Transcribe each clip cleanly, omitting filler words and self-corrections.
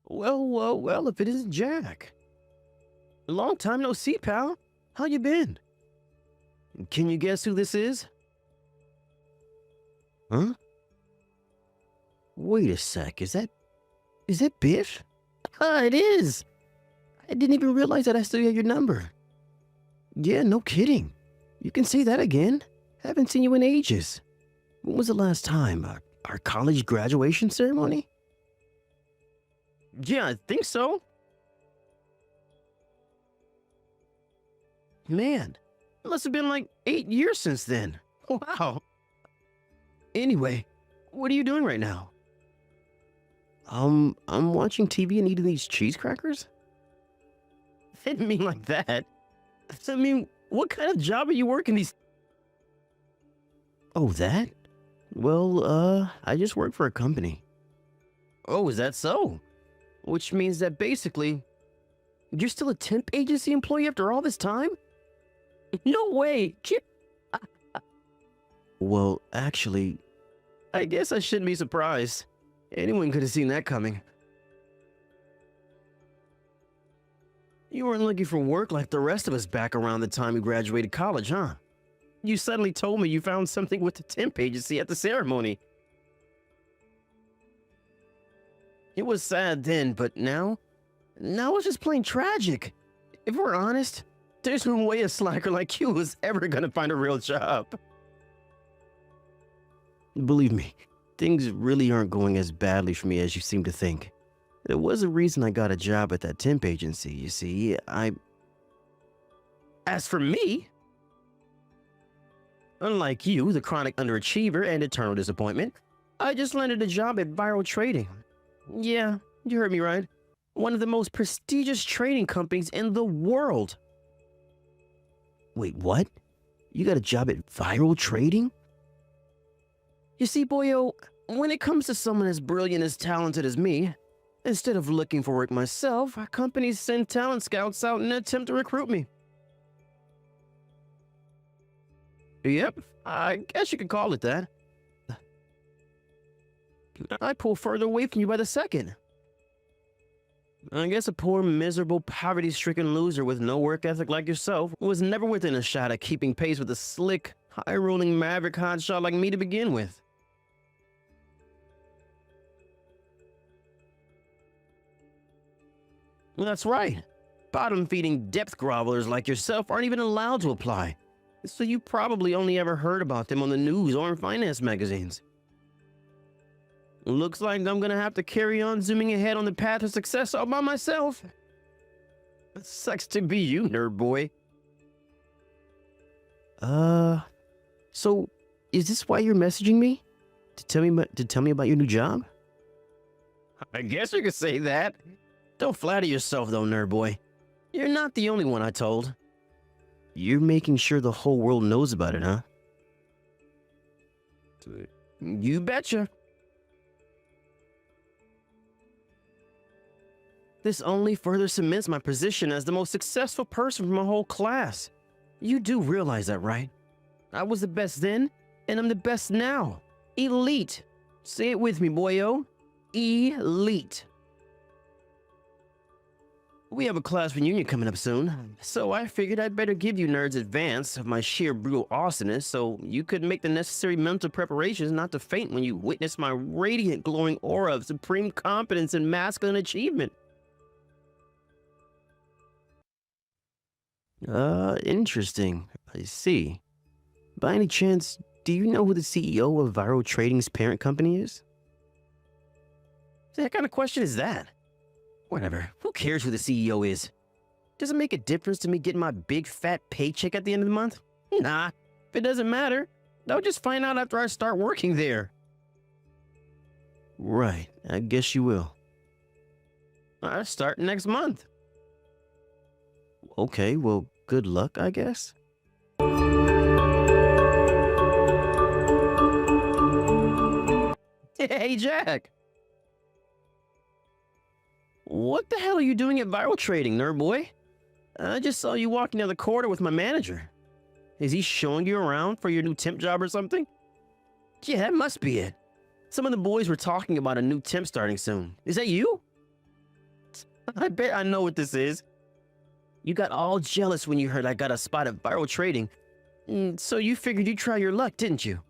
Well, if it isn't Jack. Long time no see, pal. How you been? Can you guess who this is? Huh? Wait a sec, is that Biff? Ah, it is! I didn't even realize that I still had your number. Yeah, no kidding. You can say that again. Haven't seen you in ages. When was the last time? Our college graduation ceremony? Yeah, I think so. Man, it must have been like 8 years since then. Wow. Anyway, what are you doing right now? I'm watching TV and eating these cheese crackers? I didn't mean like that. I mean, what kind of job are you working these? Oh, that? Well, I just work for a company. Oh, is that so? Which means that basically, you're still a temp agency employee after all this time? No way! Well, actually, I guess I shouldn't be surprised. Anyone could have seen that coming. You weren't looking for work like the rest of us back around the time you graduated college, huh? You suddenly told me you found something with the temp agency at the ceremony. It was sad then, but now it's just plain tragic. If we're honest, there's no way a slacker like you was ever gonna find a real job. Believe me, things really aren't going as badly for me as you seem to think. There was a reason I got a job at that temp agency, you see. As for me, unlike you, the chronic underachiever and eternal disappointment, I just landed a job at Viral Trading. Yeah, you heard me right. One of the most prestigious trading companies in the world. Wait, what? You got a job at Viral Trading? You see, boyo, when it comes to someone as brilliant as talented as me, instead of looking for work myself, companies send talent scouts out in an attempt to recruit me. Yep, I guess you could call it that. I pull further away from you by the second. I guess a poor, miserable, poverty-stricken loser with no work ethic like yourself was never within a shot of keeping pace with a slick, high-rolling maverick hotshot like me to begin with. That's right. Bottom-feeding depth grovelers like yourself aren't even allowed to apply. So you probably only ever heard about them on the news or in finance magazines. Looks like I'm gonna have to carry on zooming ahead on the path of success all by myself. It sucks to be you, nerd boy. So is this why you're messaging me? To tell me about your new job? I guess you could say that. Don't flatter yourself though, nerd boy. You're not the only one I told. You're making sure the whole world knows about it, huh? You betcha. This only further cements my position as the most successful person from my whole class. You do realize that, right? I was the best then, and I'm the best now. Elite. Say it with me, boyo. Elite. We have a class reunion coming up soon, so I figured I'd better give you nerds advance of my sheer brutal awesomeness so you could make the necessary mental preparations not to faint when you witness my radiant glowing aura of supreme competence and masculine achievement. Interesting. I see. By any chance, do you know who the CEO of Viral Trading's parent company is? What kind of question is that? Whatever. Who cares who the CEO is? Does it make a difference to me getting my big fat paycheck at the end of the month? Nah. If it doesn't matter, I'll just find out after I start working there. Right. I guess you will. I start next month. Okay, well, good luck, I guess. Hey, Jack. What the hell are you doing at Viral Trading, nerd boy? I just saw you walking down the corridor with my manager. Is he showing you around for your new temp job or something? Yeah, that must be it. Some of the boys were talking about a new temp starting soon. Is that you? I bet I know what this is. You got all jealous when you heard I got a spot at viral trading. So you figured you'd try your luck, didn't you?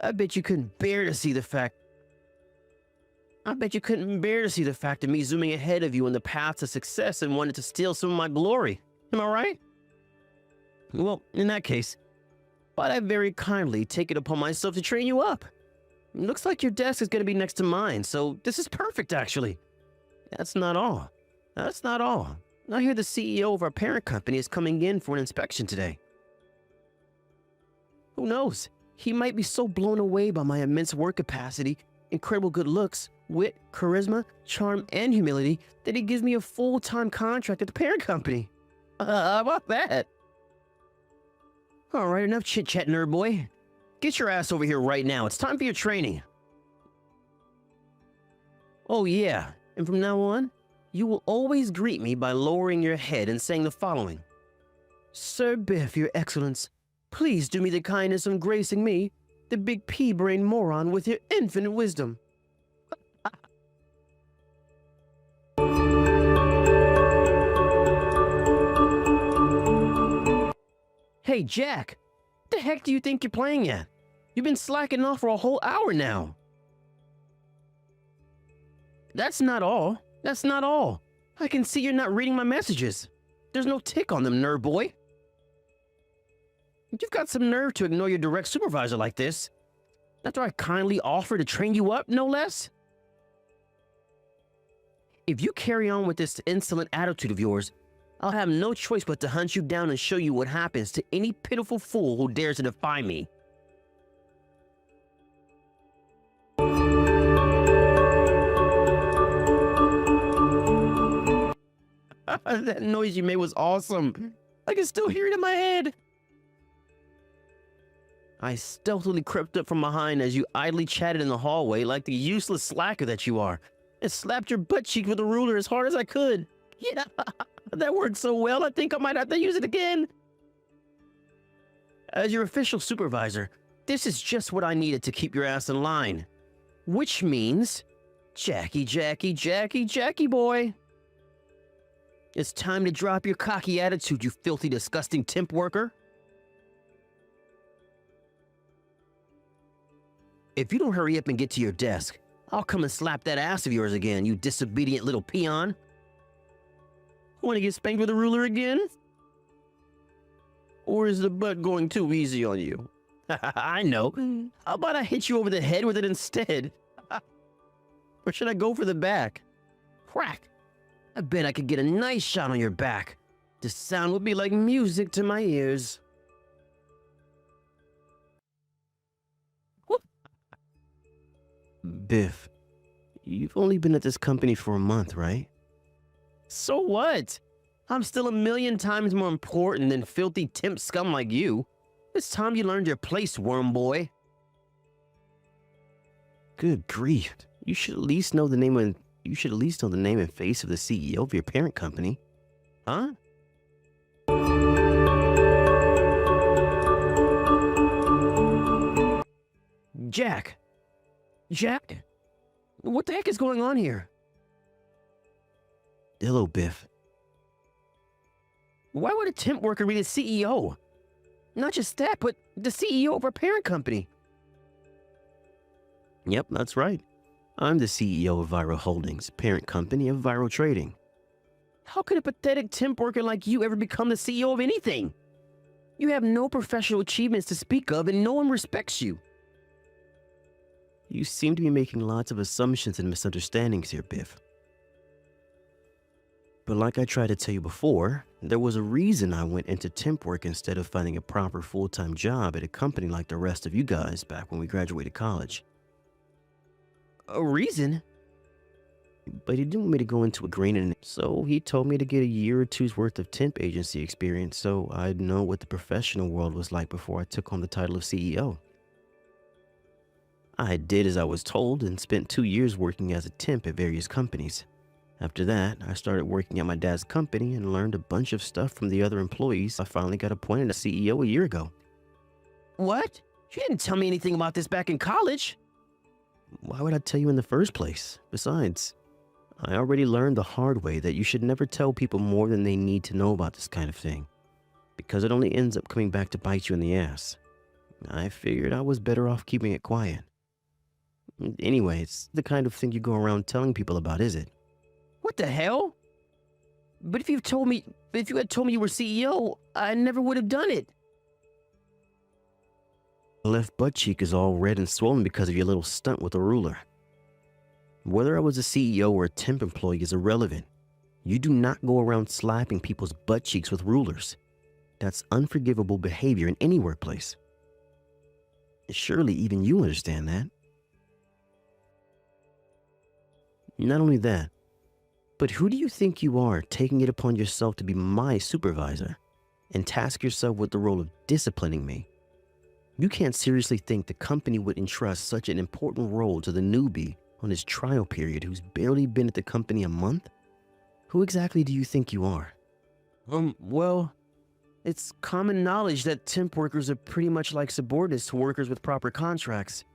I bet you couldn't bear to see the fact. I bet you couldn't bear to see the fact of me zooming ahead of you on the path to success and wanted to steal some of my glory. Am I right? Well, in that case, but I very kindly take it upon myself to train you up. Looks like your desk is going to be next to mine, so this is perfect, actually. That's not all. That's not all. I hear the CEO of our parent company is coming in for an inspection today. Who knows? He might be so blown away by my immense work capacity, incredible good looks, wit, charisma, charm, and humility that he gives me a full-time contract at the parent company. How about that? All right, enough chit-chat, nerd boy. Get your ass over here right now. It's time for your training. Oh yeah, and from now on, you will always greet me by lowering your head and saying the following. Sir Biff, your excellence, please do me the kindness of gracing me, the big pea-brain moron, with your infinite wisdom. Hey, Jack, what the heck do you think you're playing at? You've been slacking off for a whole hour now. That's not all. That's not all. I can see you're not reading my messages. There's no tick on them, nerd boy. You've got some nerve to ignore your direct supervisor like this. After I kindly offer to train you up, no less. If you carry on with this insolent attitude of yours, I'll have no choice but to hunt you down and show you what happens to any pitiful fool who dares to defy me. That noise you made was awesome. I can still hear it in my head. I stealthily crept up from behind as you idly chatted in the hallway like the useless slacker that you are, and slapped your butt cheek with a ruler as hard as I could. Yeah, that worked so well, I think I might have to use it again. As your official supervisor, this is just what I needed to keep your ass in line. Which means, Jackie, Jackie, Jackie, Jackie boy. It's time to drop your cocky attitude, you filthy, disgusting temp worker. If you don't hurry up and get to your desk, I'll come and slap that ass of yours again, you disobedient little peon. Want to get spanked with a ruler again? Or is the butt going too easy on you? I know. How about I hit you over the head with it instead? Or should I go for the back? Crack! I bet I could get a nice shot on your back. The sound would be like music to my ears. Whoop. Biff, you've only been at this company for a month, right? So what? I'm still a million times more important than filthy temp scum like you. It's time you learned your place, worm boy. Good grief. You should at least know the name and face of the CEO of your parent company. Huh? Jack. Jack? What the heck is going on here? Hello, Biff. Why would a temp worker be the CEO? Not just that, but the CEO of our parent company. Yep, that's right. I'm the CEO of Viral Holdings, parent company of Viral Trading. How could a pathetic temp worker like you ever become the CEO of anything? You have no professional achievements to speak of and no one respects you. You seem to be making lots of assumptions and misunderstandings here, Biff. But like I tried to tell you before, there was a reason I went into temp work instead of finding a proper full-time job at a company like the rest of you guys back when we graduated college. A reason? But he didn't want me to go into a grain in it, so he told me to get a year or two's worth of temp agency experience so I'd know what the professional world was like before I took on the title of CEO. I did as I was told and spent 2 years working as a temp at various companies. After that, I started working at my dad's company and learned a bunch of stuff from the other employees. I finally got appointed as CEO a year ago. What? You didn't tell me anything about this back in college. Why would I tell you in the first place? Besides, I already learned the hard way that you should never tell people more than they need to know about this kind of thing, because it only ends up coming back to bite you in the ass. I figured I was better off keeping it quiet. Anyway, it's the kind of thing you go around telling people about, is it? What the hell? But if you had told me you were CEO, I never would have done it. My left butt cheek is all red and swollen because of your little stunt with a ruler. Whether I was a CEO or a temp employee is irrelevant. You do not go around slapping people's butt cheeks with rulers. That's unforgivable behavior in any workplace. Surely even you understand that. Not only that, but who do you think you are, taking it upon yourself to be my supervisor and task yourself with the role of disciplining me? You can't seriously think the company would entrust such an important role to the newbie on his trial period who's barely been at the company a month? Who exactly do you think you are? Well, it's common knowledge that temp workers are pretty much like subordinates to workers with proper contracts.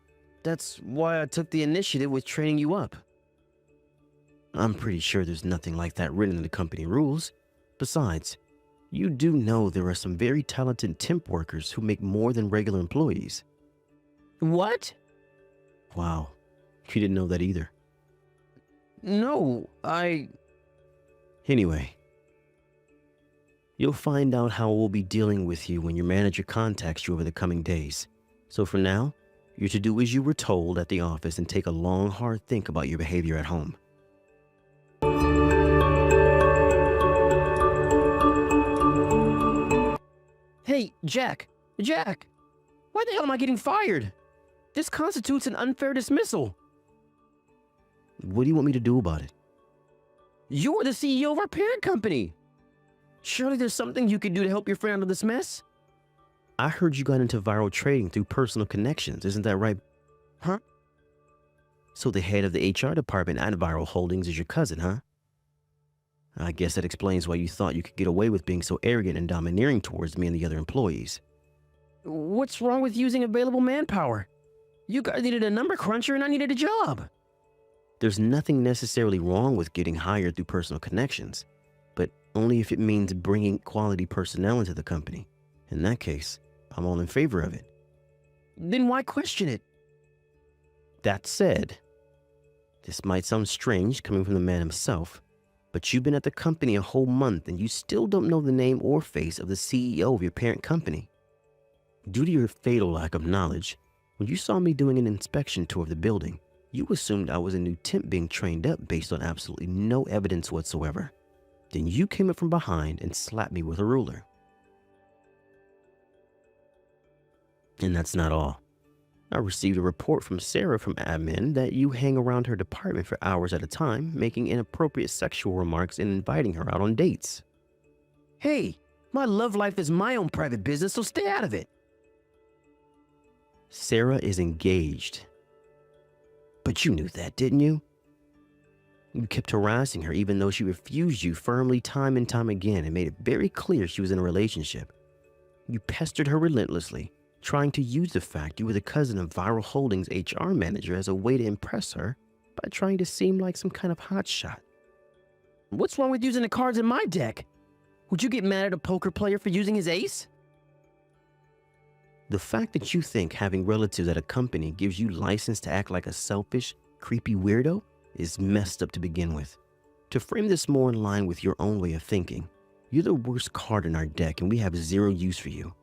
That's why I took the initiative with training you up. I'm pretty sure there's nothing like that written in the company rules. Besides, you do know there are some very talented temp workers who make more than regular employees. What? Wow, you didn't know that either. No, Anyway, you'll find out how we'll be dealing with you when your manager contacts you over the coming days. So for now, you're to do as you were told at the office and take a long, hard think about your behavior at home. Hey, Jack! Jack! Why the hell am I getting fired? This constitutes an unfair dismissal. What do you want me to do about it? You're the CEO of our parent company. Surely there's something you could do to help your friend out of this mess? I heard you got into viral trading through personal connections, isn't that right? Huh? So the head of the HR department at Viral Holdings is your cousin, huh? I guess that explains why you thought you could get away with being so arrogant and domineering towards me and the other employees. What's wrong with using available manpower? You guys needed a number cruncher and I needed a job. There's nothing necessarily wrong with getting hired through personal connections, but only if it means bringing quality personnel into the company. In that case, I'm all in favor of it. Then why question it? That said, this might sound strange coming from the man himself, but you've been at the company a whole month and you still don't know the name or face of the CEO of your parent company. Due to your fatal lack of knowledge, when you saw me doing an inspection tour of the building, you assumed I was a new temp being trained up based on absolutely no evidence whatsoever. Then you came up from behind and slapped me with a ruler. And that's not all. I received a report from Sarah from admin that you hang around her department for hours at a time, making inappropriate sexual remarks and inviting her out on dates. Hey, my love life is my own private business, so stay out of it. Sarah is engaged. But you knew that, didn't you? You kept harassing her even though she refused you firmly time and time again and made it very clear she was in a relationship. You pestered her relentlessly, trying to use the fact you were the cousin of Viral Holdings' HR manager as a way to impress her by trying to seem like some kind of hotshot. What's wrong with using the cards in my deck? Would you get mad at a poker player for using his ace? The fact that you think having relatives at a company gives you license to act like a selfish, creepy weirdo is messed up to begin with. To frame this more in line with your own way of thinking, you're the worst card in our deck and we have zero use for you.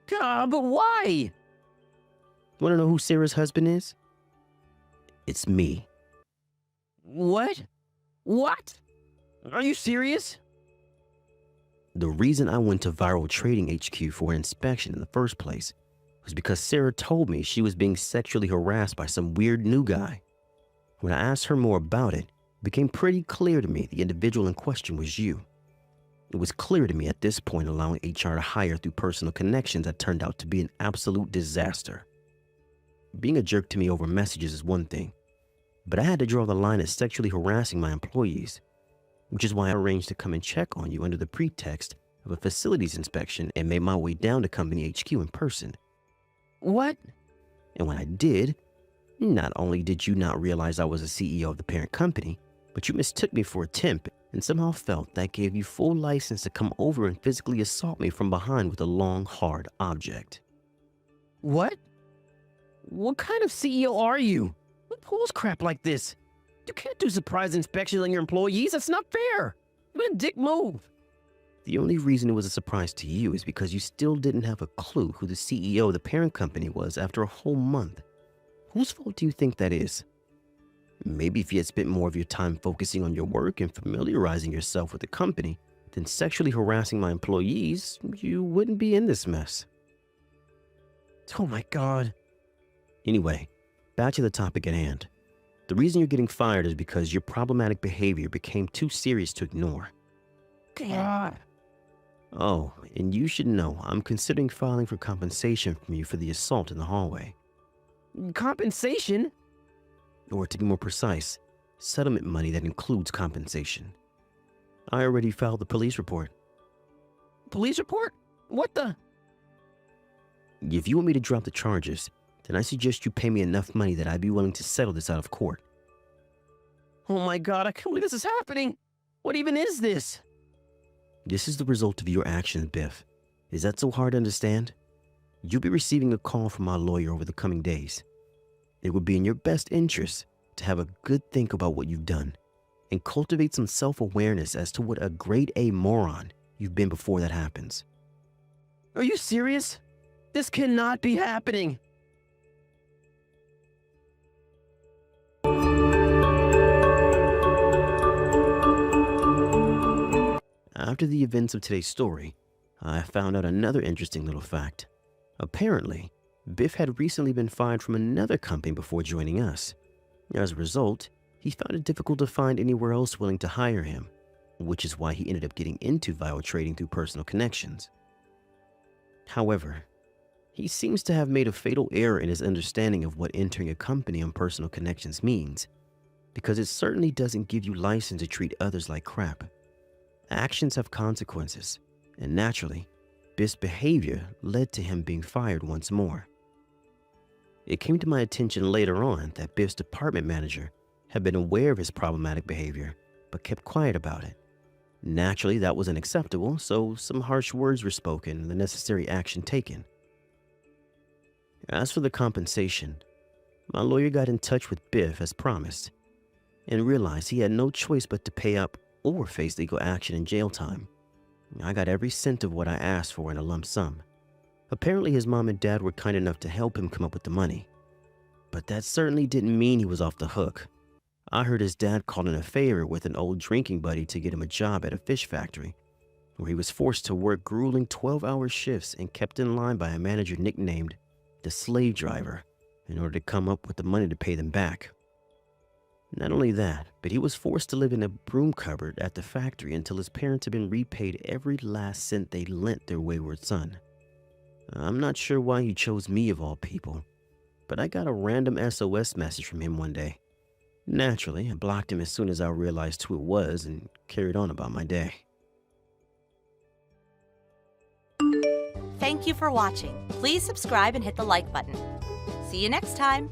God, but why? Want to know who Sarah's husband is? It's me. What? What? Are you serious? The reason I went to Viral Trading HQ for an inspection in the first place was because Sarah told me she was being sexually harassed by some weird new guy. When I asked her more about it, it became pretty clear to me the individual in question was you. It was clear to me at this point allowing HR to hire through personal connections had turned out to be an absolute disaster. Being a jerk to me over messages is one thing, but I had to draw the line at sexually harassing my employees, which is why I arranged to come and check on you under the pretext of a facilities inspection and made my way down to company HQ in person. What? And when I did, not only did you not realize I was the CEO of the parent company, But you mistook me for a temp and somehow felt that gave you full license to come over and physically assault me from behind with a long, hard object. What? What kind of CEO are you? Who pulls crap like this? You can't do surprise inspections on your employees. That's not fair. What a dick move. The only reason it was a surprise to you is because you still didn't have a clue who the CEO of the parent company was after a whole month. Whose fault do you think that is? Maybe if you had spent more of your time focusing on your work and familiarizing yourself with the company than sexually harassing my employees, you wouldn't be in this mess. Oh my God. Anyway, back to the topic at hand. The reason you're getting fired is because your problematic behavior became too serious to ignore. God. Oh, and you should know I'm considering filing for compensation from you for the assault in the hallway. Compensation? Or to be more precise, settlement money that includes compensation. I already filed the police report. Police report? What the? If you want me to drop the charges, then I suggest you pay me enough money that I'd be willing to settle this out of court. Oh my God, I can't believe this is happening. What even is this? This is the result of your actions, Biff. Is that so hard to understand? You'll be receiving a call from my lawyer over the coming days. It would be in your best interest to have a good think about what you've done and cultivate some self-awareness as to what a grade A moron you've been before that happens. Are you serious? This cannot be happening. After the events of today's story, I found out another interesting little fact. Apparently, Biff had recently been fired from another company before joining us. As a result, he found it difficult to find anywhere else willing to hire him, which is why he ended up getting into viral trading through personal connections. However, he seems to have made a fatal error in his understanding of what entering a company on personal connections means, because it certainly doesn't give you license to treat others like crap. Actions have consequences, and naturally, Biff's behavior led to him being fired once more. It came to my attention later on that Biff's department manager had been aware of his problematic behavior, but kept quiet about it. Naturally, that was unacceptable, so some harsh words were spoken and the necessary action taken. As for the compensation, my lawyer got in touch with Biff as promised, and realized he had no choice but to pay up or face legal action and jail time. I got every cent of what I asked for in a lump sum. Apparently his mom and dad were kind enough to help him come up with the money. But that certainly didn't mean he was off the hook. I heard his dad called in a favor with an old drinking buddy to get him a job at a fish factory, where he was forced to work grueling 12-hour shifts and kept in line by a manager nicknamed the slave driver in order to come up with the money to pay them back. Not only that, but he was forced to live in a broom cupboard at the factory until his parents had been repaid every last cent they lent their wayward son. I'm not sure why he chose me of all people, but I got a random SOS message from him one day. Naturally, I blocked him as soon as I realized who it was and carried on about my day. Thank you for watching. Please subscribe and hit the like button. See you next time.